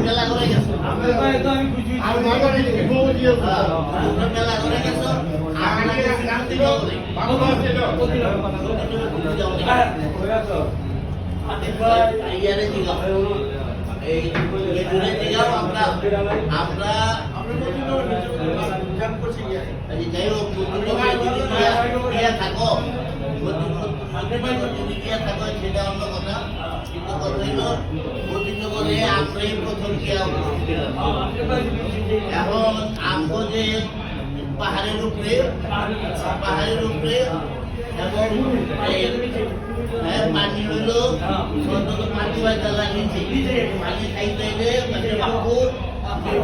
মেলা করে গেছো আমি তো আমি বুঝি আর মাথা ঠিক বউ দিয়ে তোমরা মেলা করে গেছো আমরা শান্তি করে ভালো আছে তো ইয়ারে দিগাও এই জুড়ে দিগাও আমরা যাই হোক দিয়া থাকো দিয়া থাকো সেটা অন্য কথা কিন্তু কথা হইল গোবিন্দগরে আমরাই প্রথম গিয়া এখন আমগো যে পাহাড়ের উপরে এবং পানি হইলো পানি হয়তো লাগিয়েছে পানি খাইতে হইলে মানে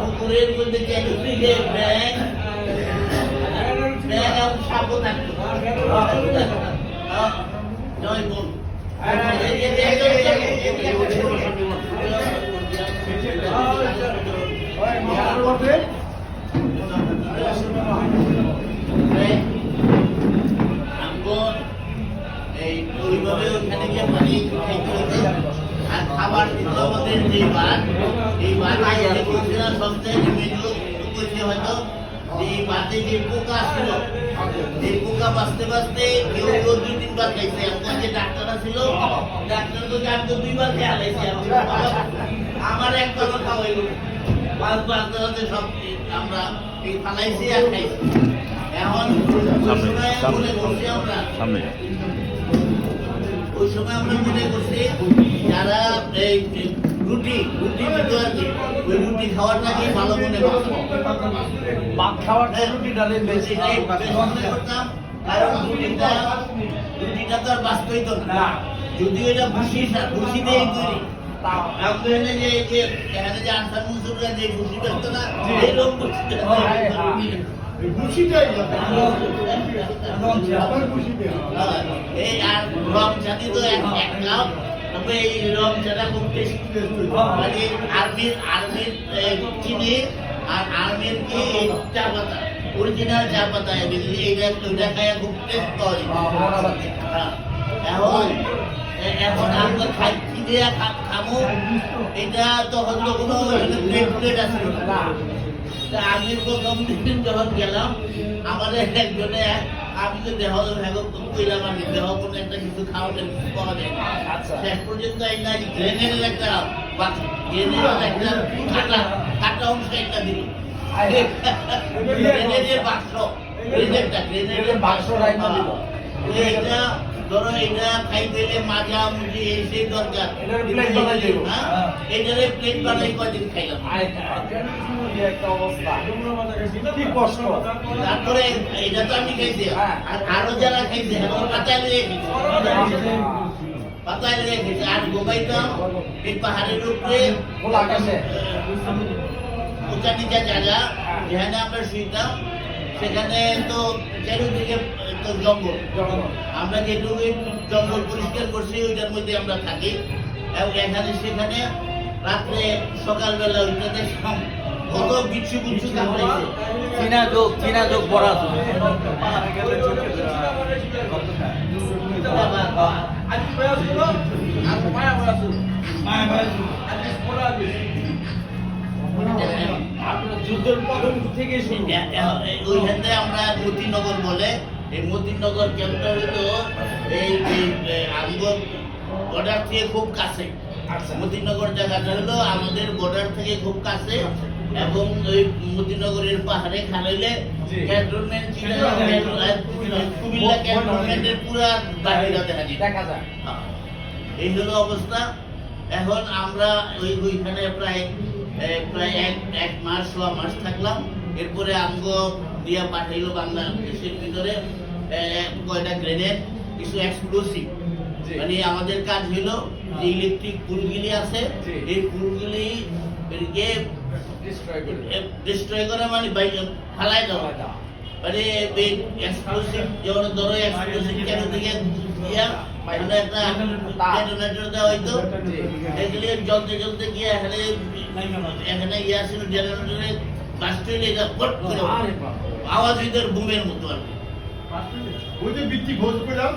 পুকুরের মধ্যে ব্যাগ সাপও থাকতো জয় বোন এই ওইভাবে ওখানে গিয়ে পানি খাইতে হইতো আর খাবার দিত আমাদের যে বার এই বার বলছিলাম সবচেয়ে মেজু করছে হয়তো এই বাতে যে পোকা ছিল এই পোকা বাঁচতে বাঁচতে কেউ কেউ 2-3 বার খাইছে আমার যে ডাক্তাররা ছিল ডাক্তার তো আমি তো 2 বার খেয়ে হালাইছি আমার একবারও খাওয়াইল 5 বার সব আমরা এই ফালাইছি আর খাইছি এখন মনে করছি আমরা ওই সময় আমরা মনে করছি যারা এই রুটি দিত আর কি ওই রুটি খাওয়াটাকে ভালো মনে করতাম ভাত খাওয়াটা রুটি ডালে বেশি করতাম কারণ রুটিটা তো আর বাঁচতে হইতো না যদি ওইটা ভুসি দিয়েই তৈরি এখানে যে আনসার মনসুররা যে ভুসি বেরতো না এইরকম খুশিটাই এই আর রং ছাতি তো এক লাভ তবে এই রং ছাড়া খুব টেস্টি মানে আর্মির চিনি আর আর্মির কি চা পাতা অরিজিনাল চা পাতা ওইটা খাইয়া খুব টেস্ট পাওয়া যায় এখন আমরা খাইছি দিয়ে খামো এটা তখন তো কোনো প্লেট আসলো না আমি প্রথম দিন যখন গেলাম আমাদের একজনে আমি তো দেহ কইলাম আমি দেহ কোনো একটা কিছু খাওয়াতে পাওয়া যায় শেষ পর্যন্ত এই না গ্রেনেডের একটা কাটা অংশ একটা দিল গ্রেনেডের বাক্স এটা ধরো এটা খাইতে গেলে মাজা মুজি এসে দরকার এটারে প্লেট বানাই কদিন খাইলাম তারপরে এটা তো আমি খাইছি আর আরো যারা খাইছে পাতায় রেখেছে আর গোবাইতাম এই পাহাড়ের উপরে উঁচা নিচা জায়গা যেখানে আমরা শুইতাম সেখানে তো চারিদিকে তো জঙ্গল আমরা যেটুকু জঙ্গল পরিষ্কার করছি ওইটার মধ্যে আমরা থাকি এবং এখানে সেখানে রাত্রে সকালবেলা ওইটা দেখলাম কত বিচ্ছু বিচ্ছু কামড়াইছে চীনা যোগ বড় যুদ্ধের প্রথম থেকে ওইখানে আমরা মতিনগর বলে এই মতিনগর ক্যাম্পটা হলো এই আমগর বর্ডার থেকে খুব কাছে মতিনগর জায়গাটা হলো আমাদের বর্ডার থেকে খুব কাছে এবং ওই মতিনগরের পাহাড়ে খালাইলে ক্যান্টনমেন্ট কুমিল্লা ক্যান্টনমেন্টের পুরা বাহিরা দেখা যায় এই হলো অবস্থা এখন আমরা ওইখানে প্রায় এক মাস 1 মাস থাকলাম এরপরে আমগো দিয়া পাঠাইলো বাংলাদেশের ভিতরে কয়টা গ্রেনেড কিছু এক্সপ্লোসিভ মানে আমাদের কাজ হইলো যে ইলেকট্রিক পুলগুলি আছে এই পুলগুলি ডিস্ট্রয় করা মানে ফালাই দেওয়া মানে এক্সপ্লোসিভ যেমন ধরো এক্সপ্লোসিভ কেন থেকে দিয়া মানে একটা ডেটোনেটর দেওয়া হইতো এগুলি জ্বলতে গিয়ে এখানে ইয়া ছিল জেনারেটরে বাস্ট হইলে এটা পট করে আওয়াজ হইতো বুমের মতো আর ওই যে বৃত্তি ঘোষ পেলাম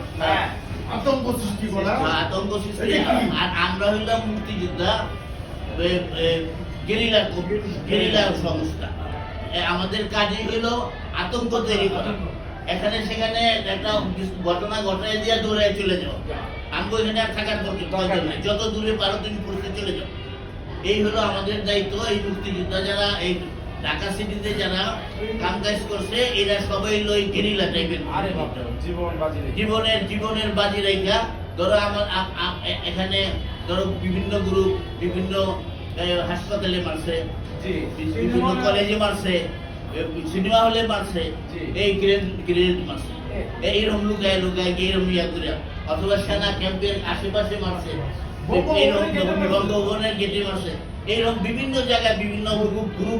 আতঙ্ক সৃষ্টি করা আর আমরা হইলাম মুক্তিযোদ্ধা গেরিলা সংস্থা। আমাদের কাজই হলো আতঙ্ক তৈরি করা, এখানে সেখানে একটা ঘটনা ঘটায় দিয়ে দৌড়ে চলে যাও, আমি ওইখানে আর থাকার প্রয়োজন নেই, যত দূরে পারো তুমি পড়তে চলে যাও। এই হলো আমাদের দায়িত্ব। এই মুক্তিযোদ্ধা যারা এই ঢাকা সিটিতে যারা কাম কাজ করছে, এরা সবাই হলো এই গেরিলা টাইপের। জীবনের বাজি রেখা, ধরো আমার এখানে ধরো বিভিন্ন গ্রুপ বিভিন্ন হাসপাতালে মারছে, বিভিন্ন কলেজে মারছে, সিনেমা হলে মারছে, এই গ্রেনেড মারছে, এইরকম লুকায় এইরকম ইয়া করে, অথবা সেনা ক্যাম্পের আশেপাশে মারছে, বঙ্গভবনের গেটে মারছে, এইরকম বিভিন্ন জায়গায় বিভিন্ন গ্রুপ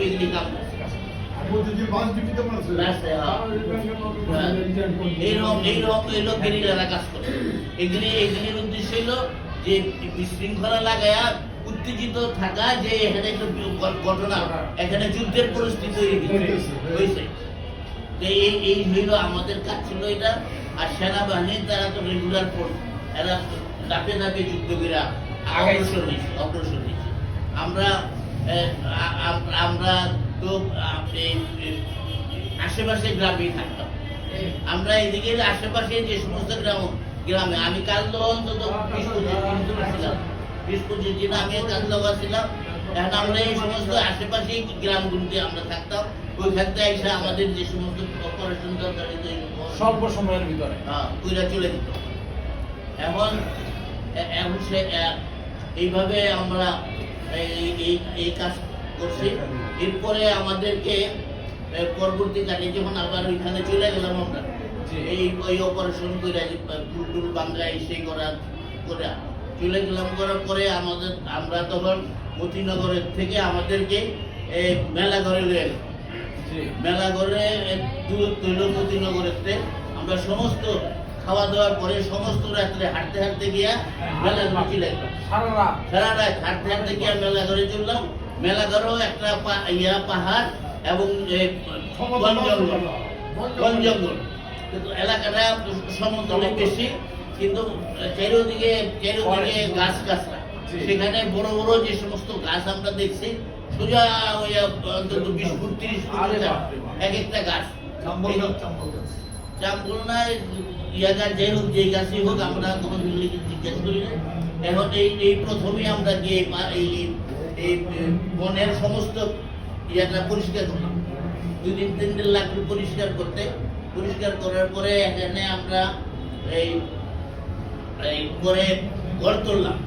এগুলি কাম করছে। এইরকম গেরিলারা কাজ করে। এগুলির উদ্দেশ্য হলো যে বিশৃঙ্খলা লাগায়া উত্তেজিত থাকা, যে এখানে একটা ঘটনা, এখানে যুদ্ধের পরিস্থিতি হয়েছে। এই হইল আমাদের কাজ ছিল এটা। আর সেনাবাহিনী তারা তো রেগুলার ফোর্স, এরা ধাপে ধাপে যুদ্ধ করে অগ্রসর হয়েছে। আমরা তো আশেপাশে গ্রামেই থাকতাম। আমরা এদিকে আশেপাশে যে সমস্ত গ্রামে আমি কাল তো অন্তত 20-25 দিন আমি কাজলগা ছিলাম। এখন আমরা এই সমস্ত আশেপাশে গ্রামগুলিতে আমরা থাকতাম। ওইখান থেকে এসে আমাদের যে সমস্ত অপারেশন দরকার স্বল্প সময়ের ভিতরে ওইটা চলে যেত। এখন সে এইভাবে আমরা এই কাজ করছি। এরপরে আমাদেরকে পরবর্তীকালে যখন আবার ওইখানে চলে গেলাম আমরা, ওই অপারেশন করে টুল বাংলায় সেই করে চলে গেলাম, করার পরে আমরা তখন মতিনগরের থেকে আমাদেরকে মেলাঘরে লয়ে গেল। মেলাঘরে মতিনগরের আমরা সমস্ত খাওয়া দাওয়ার পরে সমস্ত রাত্রে হাঁটতে গিয়া মেলাঘরে চলে গেলাম। সারা রাত হাঁটতে গিয়া মেলাঘরে চললাম। মেলাঘরেও একটা পাহাড় এবং বন জঙ্গল, কিন্তু এলাকাটা সমতলে বেশি, কিন্তু চারিদিকে গাছ গাছরা। সেখানে বড় বড় যে সমস্ত গাছ আমরা দেখছি, সোজা অন্তত 20 ফুট 30 ফুট এক একটা গাছ। চাম্বল না গাছ, যাই হোক যে গাছই হোক, আমরা কোনো জিজ্ঞাসা করি না। এখন এই প্রথমেই আমরা গিয়ে এই বনের সমস্ত ইয়াটা পরিষ্কার করলাম। 2-3 দিন লাগবে পরিষ্কার করতে। পরিষ্কার করার পরে এখানে আমরা এই পরে ঘর তুললাম।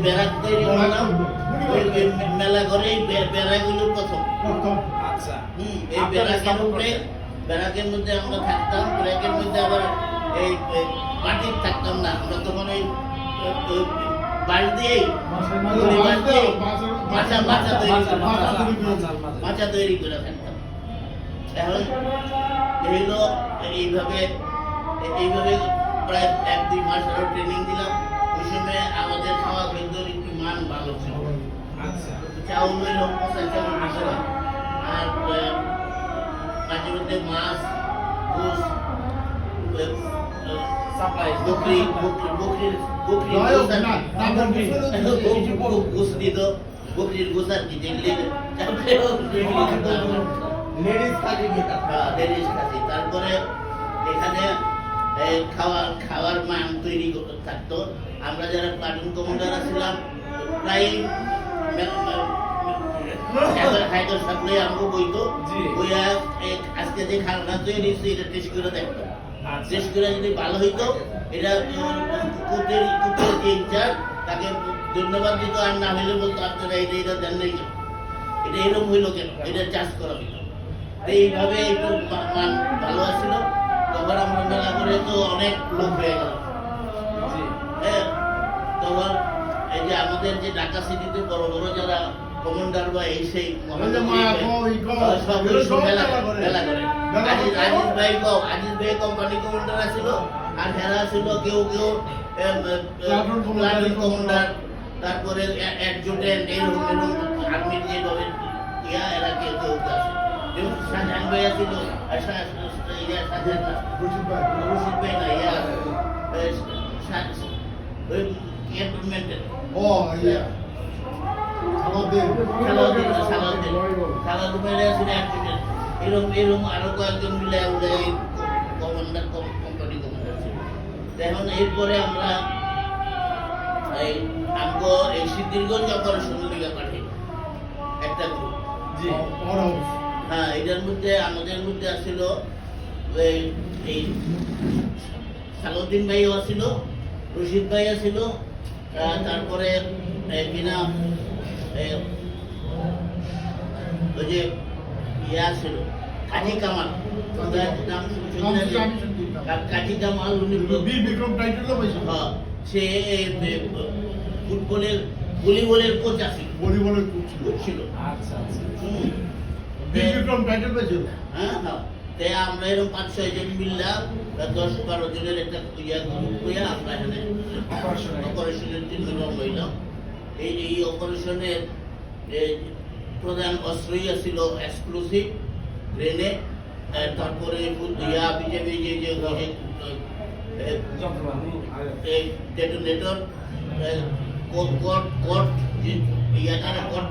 বেড়াক তৈরি করলাম মেলাঘরে। বেড়াগুলো প্রথম এই বেড়াকের উপরে, বেড়াকের মধ্যে আমরা থাকতাম। বেড়াকের মধ্যে আবার এই মাটির থাকতাম না, আমরা তখন এই বাড়ি দিয়েই মাচা তৈরি করে থাকতাম। এখন হইলো এইভাবে প্রায় 1-2 মাস আরো ট্রেনিং দিলাম। ওই সময় আমাদের খাওয়া খাদ্যের একটু মান ভালো ছিল। চাউল হইল পচা চাউল মশলা, আর মাঝে মধ্যে মাছ, গোস, বকরির গোস দিত, বকরির গোস আর কি তারপরে এখানে খাওয়ার মান তৈরি থাকতো। আমরা যারা প্লাটুন কমান্ডার ছিলাম, প্রায় খাইতো সাপ্লাই আমাকে বইতো, বইয়া আজকে যে খানা তৈরি হচ্ছে এটা টেস্ট করে দেখতো। টেস্ট করে যদি ভালো হইতো, এটা কুকুরের যে ইনচার্জ তাকে ধন্যবাদ দিত, আর না হইলে বলতো আপনারা এটা দেন নাই কেন, এটা এরকম হইলো কেন, এটা চাষ করা হইতো। এইভাবে একটু মান ভালো আসছিল। তখন আমরা মেলা করে তো অনেক লোক হয়ে গেল। হ্যাঁ, তখন এই যে আমাদের যে ঢাকা সিটিতে বড় বড় যারা কমান্ডার বা এই সেই আজিজ ভাই কোম্পানি কমান্ডার ছিল, আর হেরা ছিল কেউ প্লাটুন কমান্ডার, তারপরে অ্যাডজুটেন্ট, এরকম আর্মির যেভাবে এরা কেউ আছে। যেমন শাহজাহান ভাই ছিল, রশিদ ভাই না, ওই ক্যান্টনমেন্টের ও ইয়া আমাদের এরকম আরো কয়েকজন মিলে ওদের কমান্ডার কোম্পানি কমান্ডার ছিল। এখন এরপরে আমরা এই আমগো এই সিদ্ধিরগঞ্জ অপারেশনের লিগে পাঠাই একটা গ্রুপ। জি পাওয়ার হাউস হ্যাঁ, এটার মধ্যে আমাদের মধ্যে আসছিল এই সালাউদ্দিন ভাইও আসছিল, রশিদ ভাই আসছিল, তারপরে কিনা ওই যে ইয়া ছিল কাজী কামাল, কাজী কামাল উনি বীর বিক্রম টাইটেলও পাইছে হ্যাঁ, সে ফুটবলের ভলিবলের কোচ আছিল, ভলিবলের কোচ ছিল। আচ্ছা আচ্ছা হুম। বীর বিক্রম টাইটেল পাইছে হ্যাঁ হ্যাঁ, তাই আমরা এরকম 5-6 জন মিললাম, 10-12 জনের একটা গ্রুপ হইয়া আমরা এখানে অপারেশনের জন্য রওনা হইলাম। এই অপারেশনের প্রধান অস্ত্রই ছিল এক্সপ্লোসিভ গ্রেনেড, তারপরে বিজেপি যে ডেটোনেটর, কট ইয়াটার কট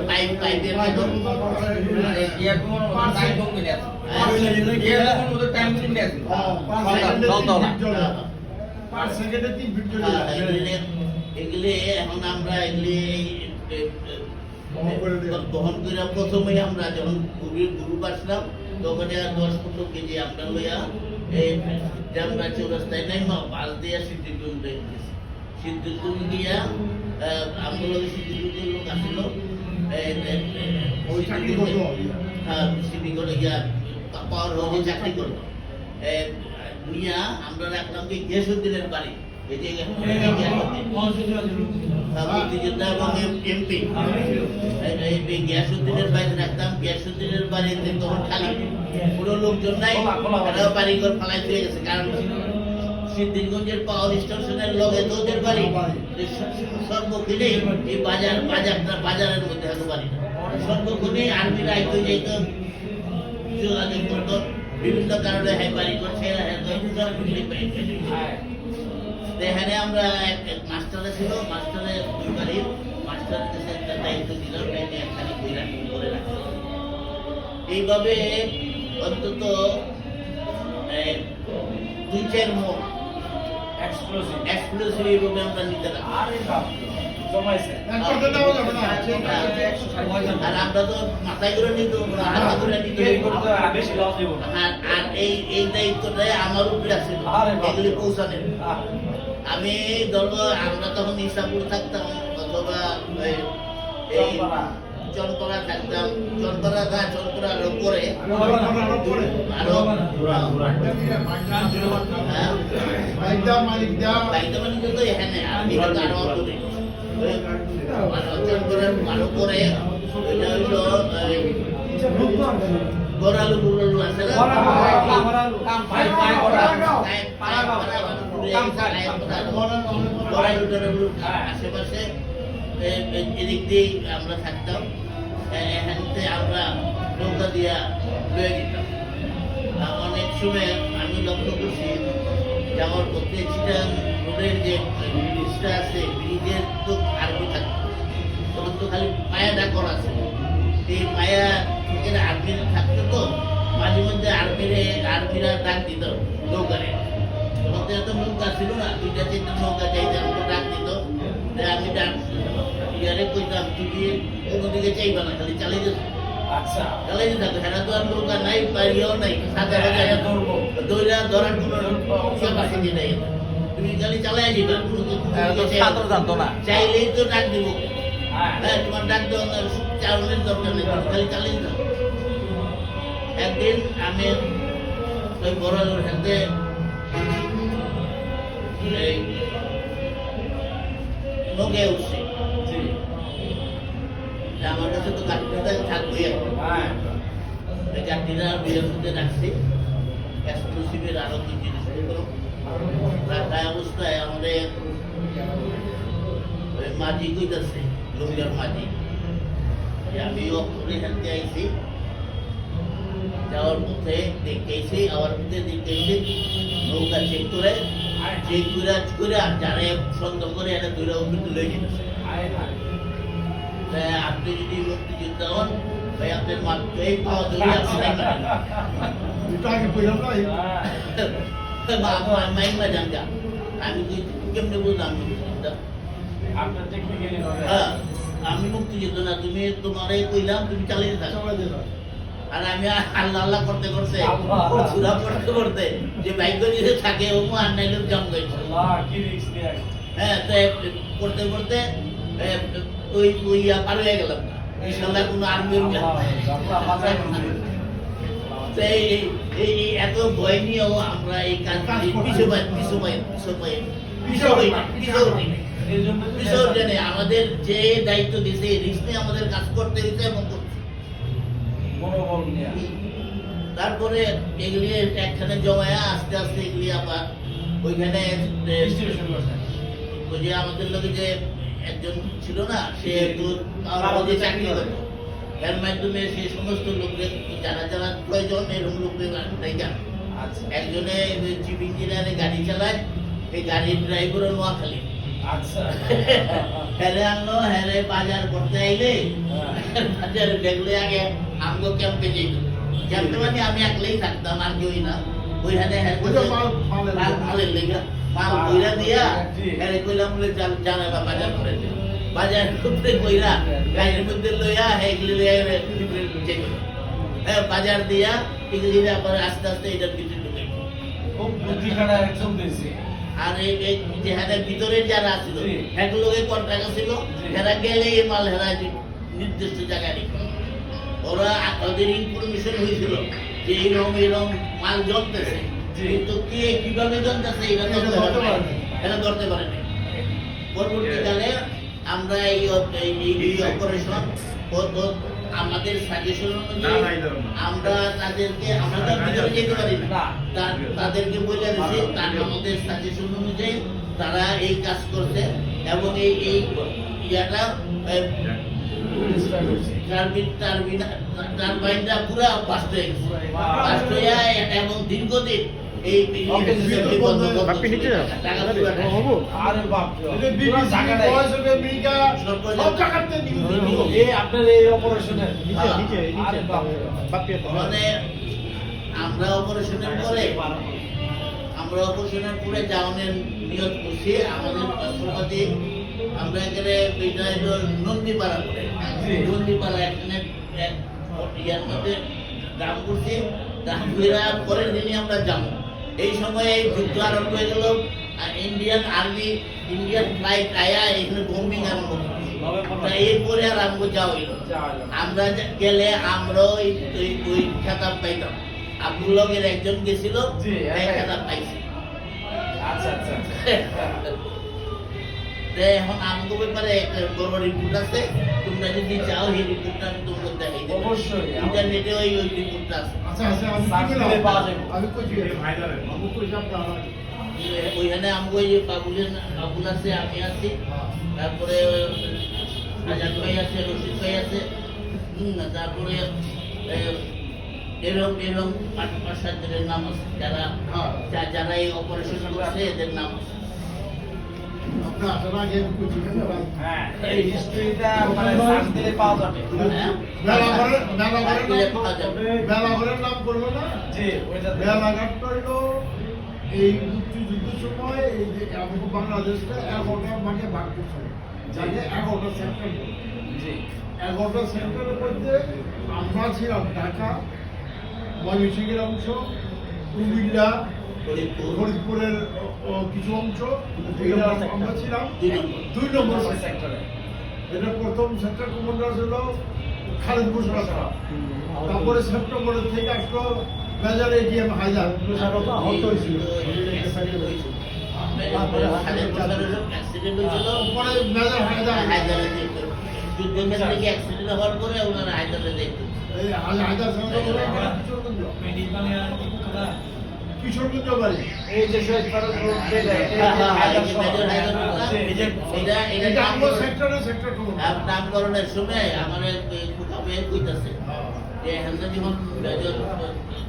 পাইপ পাইপের মতন এগুলি এখন আমরা এগুলি বহন করে প্রথমে আমরা যখন গ্রুপ আসলাম তখন 10-15 কেজি আমরা লইয়া এই জামরা চৌরাস্তায় নাইমা বাস দিয়া সিদ্ধিরগঞ্জ গেছি। সিদ্ধিরগঞ্জ গিয়া আমরা সিদ্ধিরগঞ্জের লোক আসলো, সিদ্ধিরগঞ্জে গিয়া পাওয়ার হাউসে চাকরি করলো। নিয়া আমরা রাখলাম কি গিয়াসুদ্দিনের বাড়ি, এই যে মুক্তিযোদ্ধা এবং এমপি গিয়াসুদ্দিনের বাড়িতে রাখতাম। গিয়াসুদ্দিনের বাড়িতে তখন খালি, কোনো লোকজন নাই, তারাও বাড়িঘর ফালাই হয়ে গেছে। কারণ সিদ্ধিরগঞ্জের পাওয়ার স্টেশনের লগে তো ওদের বাড়ি, সর্বক্ষণে এই বাজারের মধ্যে হতো বাড়ি, সর্বক্ষণে আর্মিরা আইতো যেত, যোগাযোগ করতো, বিভিন্ন কারণে হ্যাঁ বাড়ি করছে এখানে আমরা এক মাস্টারে ছিল, মাস্টারের বাড়ির মাস্টারের কাছে একটা দায়িত্ব দিলাম, একখানি করে রাখলো। এইভাবে অন্তত 2-4 মণ এক্সপ্লোসিভ এইভাবে আমরা নিতে রাখি। আর আমরা তো মাথায় করে নিত, হাতে করে নিত, আর এই দায়িত্বটাই আমার উপরে আছে এগুলি পৌঁছানোর। আমি ধরবো আমরা তখন ইসাপুর থাকতাম অথবা এই চনপাড়া থাকতাম, চনপাড়া আরো পরে আরো মালিক তো এখানে আরো আরো পরে গড়ালু আছে না, আশেপাশে এদিক দিয়েই আমরা থাকতাম। এখানে আমরা নৌকা দিয়া লয়ে যেতাম। অনেক সময় আমি লক্ষ্য করছি যাওয়ার পথে চিটাং রোডের যে ব্রিজটা আছে, ব্রিজের তো আর্মি থাকতো, তখন তো খালি পায়াটা করা আছে। এই পায়া থেকে আর্মিরা থাকতো, তো মাঝে মধ্যে আর্মিরা ডাক দিত নৌকারে। তখন তো এত নৌকা ছিল না, 2-3 নৌকা চাইতে আমাকে ডাক দিত। আমি ডাক ইয়ারে কইতাম তুমি কোনোদিকে চাইবা না, খালি চালিয়ে যেত। আচ্ছা চালিয়ে যেতে থাকো, হেরা তো আর নৌকা নাই, পাইয়াও নাই, সাথে দৌড়া ধরার কোনো ক্যাপাসিটি নাই। তুমি খালি চালাই যাবে, জানতো না, চাইলেই তো ডাক দিব। হ্যাঁ, তোমার ডাক দেওয়ার চাউলের দরকার নেই, তুমি খালি চালিয়ে যাও। একদিন আমি ওই বড়ালোর হাতে নৌকে উঠছি, আমার কাছে তো কাঠটা থাকবেই এখন। কাঠটিরা বিয়ের মধ্যে রাখছি, এক্সক্লুসিভের আরো কি জিনিসপত্র রাখা অবস্থায় আমাদের মাঝি কইতাছে, লোকের মাঝি, আমিও এখান থেকে আইছি, যাওয়ার পথে দেখেছি আমার মধ্যে দেখেছি নৌকা চেক করে যারা সন্দেহ করে এটা দুইটা কিন্তু লয়ে যেতেছে আপনি যদি মুক্তিযুদ্ধ হন ভাই আপনার মাত্রই পাওয়া ধরে আপনি এটা আগে কইলাম না মাইমা জানগা আমি কি কেমনে বুঝলাম আপনার টেকনিক্যালি হ্যাঁ আমি মুক্তিযুদ্ধ না তুমি তোমারে কইলাম তুমি চালিয়ে থাকো চালাই দিলাম আর আমি আল্লাহ আল্লাহ করতে করতে আল্লাহ। সুরা করতে করতে যে ভাগ্য যদি থাকে ও আর নাইলে জম গেছে আল্লাহ কি রিস্ক নিয়ে হ্যাঁ তো করতে করতে ওই ওই পার হয়ে গেলাম না ইনশাল্লাহ কোনো আর্মি এই এত ভয় নিয়েও আমরা এই কাজ এই জন্য তো বিসর্জনে আমাদের যে দায়িত্ব দিয়েছে এই রিস্ক নিয়ে আমাদের কাজ করতে হইতে এবং করতে। মনোবল নিয়ে তারপরে এগুলি একখানে জমায়া আস্তে আস্তে এগুলি আবার ওইখানে ডিস্ট্রিবিউশন করছেন ওই যে আমাদের লোকে যে একজন ছিল না সে আমাদের চাকরি করতো এর মাধ্যমে সেই সমস্ত লোকদের যারা যারা প্রয়োজন এরকম লোকদের জায়গা আচ্ছা একজনে চিফ ইঞ্জিনিয়ারে গাড়ি চালায় এই গাড়ির ড্রাইভারের নোয়াখালী আচ্ছা হেরে আনলো হেরে বাজার করতে আইলে বাজার দেখলে আগে আমগো ক্যাম্পে যেত ক্যাম্পে মানে আমি একলাই থাকতাম আর কেউই না ওইখানে মালের লেগা মাল কইরা দিয়া হেরে কইলাম বলে জানে বা বাজার করে দে বাজার করতে কইরা গাড়ির মধ্যে লইয়া হেগলি লইয়া হ্যাঁ বাজার দিয়া এগুলি আবার আস্তে আস্তে এটার ভিতরে ঢুকাই খুব বুদ্ধি খাটা একদম দিয়েছে আর এই যেখানে ভিতরে যারা ছিল জি। একলোকে কন্ট্রাক্ট ছিল জি। যারা গেলে এই মাল হেরা নির্দিষ্ট জায়গায় রেখে ওরা ওদের ইনফরমেশন হয়েছিল যে এইরকম মাল জমতেছে জি। কিন্তু কে কিভাবে জমতেছে এটা এটা ধরতে পারেনি পরবর্তীকালে আমরা এই অপারেশন আমাদের সাজেশন অনুযায়ী আমরা তাদেরকে আমরা তো ভিতরে যেতে পারি না তাদেরকে বলে দিয়েছি তার আমাদের সাজেশন অনুযায়ী তারা এই কাজ করছে এবং এই ইয়াটা টারবাইনটা পুরা বাস্ট হয়ে গেছে বাস্ট হয়ে এবং দীর্ঘদিন এই বন্ধ বাপ্পি নিচে যাও। টাকা পুরা আরে বাপ রে বিবিসি জায়গাটা ভয়েস অফ আমেরিকা সব জায়গাতে নিউজ এই আপনার এই অপারেশনে নিচে নিচে নিচে আরে বাপ রে বাপ্পি আছে মানে আমরা অপারেশনের পরে যাওয়ানের নিয়ত করছি আমাদের রাষ্ট্রপতি আমরা এখানে নন্দীপাড়া করে জি। নন্দীপাড়া এখানে ইয়ার মধ্যে দাম করছি দাম করে পরের দিনই আমরা যাবো এই সময় এই যুদ্ধ আরম্ভ হয়ে গেল আর ইন্ডিয়ান আর্মি ইন্ডিয়ান ফ্লাইট আয়া এখানে বোম্বিং আরম্ভ করলো এরপরে আর আমগো যাওয়া হইলো আমরা গেলে আমরা ওই খেতাব পাইতাম আব্দুল্লাহের একজন গেছিল জি, এই খেতাব পাইছি আচ্ছা আচ্ছা এখন আমগো ব্যাপারে একটা বড় রিপোর্ট আছে তোমরা যদি চাও এই রিপোর্টটা আমি তোমাকে দেখাই দেবো অবশ্যই। ইন্টারনেটে ওই রিপোর্টটা আছে আচ্ছা আচ্ছা আমি কি সার্চ দিলে বললাম? পাওয়া যাবে। আমি কইছি আমি কইলাম না ওইখানে আমগো এই বাবুল আছে আমি আছি তারপরে আজাদ ভাই আছে রশিদ ভাই আছে তারপরে এরকম 5-7 জনের নাম আছে যারা যারা এই অপারেশন করছে এদের নাম আছে আপনার আসার আগে আমি কইছি হ্যাঁ এই হিস্ট্রিটা মানে সার্চ দিলে পাওয়া যাবে হ্যাঁ মেলাঘরের পাওয়া যাবে। মেলাঘরের নাম করলো না জি ওইটা মেলাঘাটটা হইলো এই মুক্তিযুদ্ধের সময় এই যে আমাদের বাংলাদেশটা 11টা ভাগে ভাগ করছে যাকে 11টা সেক্টর জি 11টা সেক্টরের মধ্যে আমরা ছিলাম ঢাকা ময়মনসিংহের অংশ কুমিল্লা ফরিদপুর ফরিদপুরের কিছু অংশ এগুলা আমরা ছিলাম 2 নম্বর সেক্টর সেক্টরে এটা প্রথম সেক্টর কমান্ডার ছিল খালিদ মুশারফ তারপরে সেপ্টেম্বরের থেকে আসলো মেজর এটিএম হায়দার মুশারফ আহত হয়েছিল অ্যাক্সিডেন্ট হয়েছিল পরে মেজর হায়দার হায়দারে যুদ্ধের থেকে অ্যাক্সিডেন্ট হওয়ার পরে ওনারা হায়দারে দেখতে এই হায়দার কিশোরগঞ্জ বাড়ি এই যে শহীদ ফারুক রোড যেটা এটা আমরা সেক্টরে সেক্টর নামকরণের সময় আমার কইতাছে যে হ্যান্ডা জীবন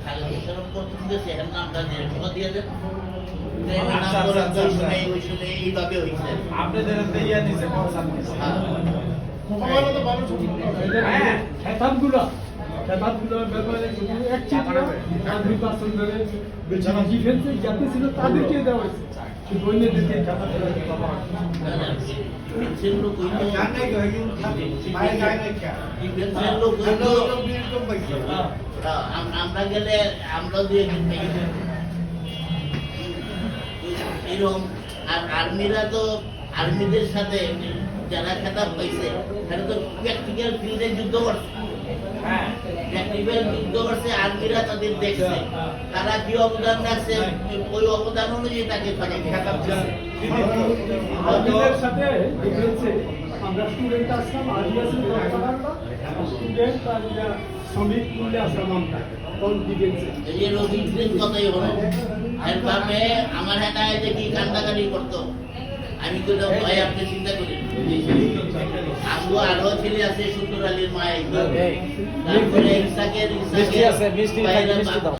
খালেদ মোশাররফ প্রথম দেশে হ্যান্ড নামটা ডিরেক্টর দিয়ে দেন আচ্ছা, আচ্ছা, আচ্ছা, আচ্ছা। এইভাবে হয়েছে আপনাদের হাতে ইয়া দিছে কনসার্ন দিছে সবাই তো ভালো ছবি হ্যাঁ খেতাবগুলো খেতাবগুলোর ব্যাপারে শুধু এক চিত্র আর 2% ধরে যারা ডিফেন্সে যাতে ছিল তাদেরকে দেওয়া হয়েছে শুধু অন্যদেরকে খেতাবগুলো দেওয়া হয় ডিফেন্সের লোক হইতো ভাই গায় না কে ডিফেন্সের লোক হইতো আমরা গেলে আমরা দিয়ে এরকম আর আর্মিরা তো আর্মিদের সাথে যারা খেতাব পাইছে তারা তো প্র্যাকটিক্যাল ফিল্ডে যুদ্ধ করছে হ্যাঁ প্র্যাকটিক্যাল যুদ্ধ করছে আর্মিরা তাদের দেখছে তারা কি অবদান রাখছে ওই অবদান অনুযায়ী তাকে খেতাব দিচ্ছে আর্মিদের সাথে ডিফেন্সে আমরা স্টুডেন্ট আসলাম আর্মি আছে স্টুডেন্ট আর শ্রমিক মিলে আসলাম আমরা কোন ডিফেন্সে এই যে রফিকদের কথাই হলো এরভাবে আমার হেটায় যে কি কান্দাকাটি করতো আমি তো ভয় আপনি চিন্তা করি আমগো আরো ছেলে আছে সুন্দর আলীর মায়ের তারপরে ইসাকের মিষ্টি আছে, মিষ্টি খাইতে মিষ্টি দাও।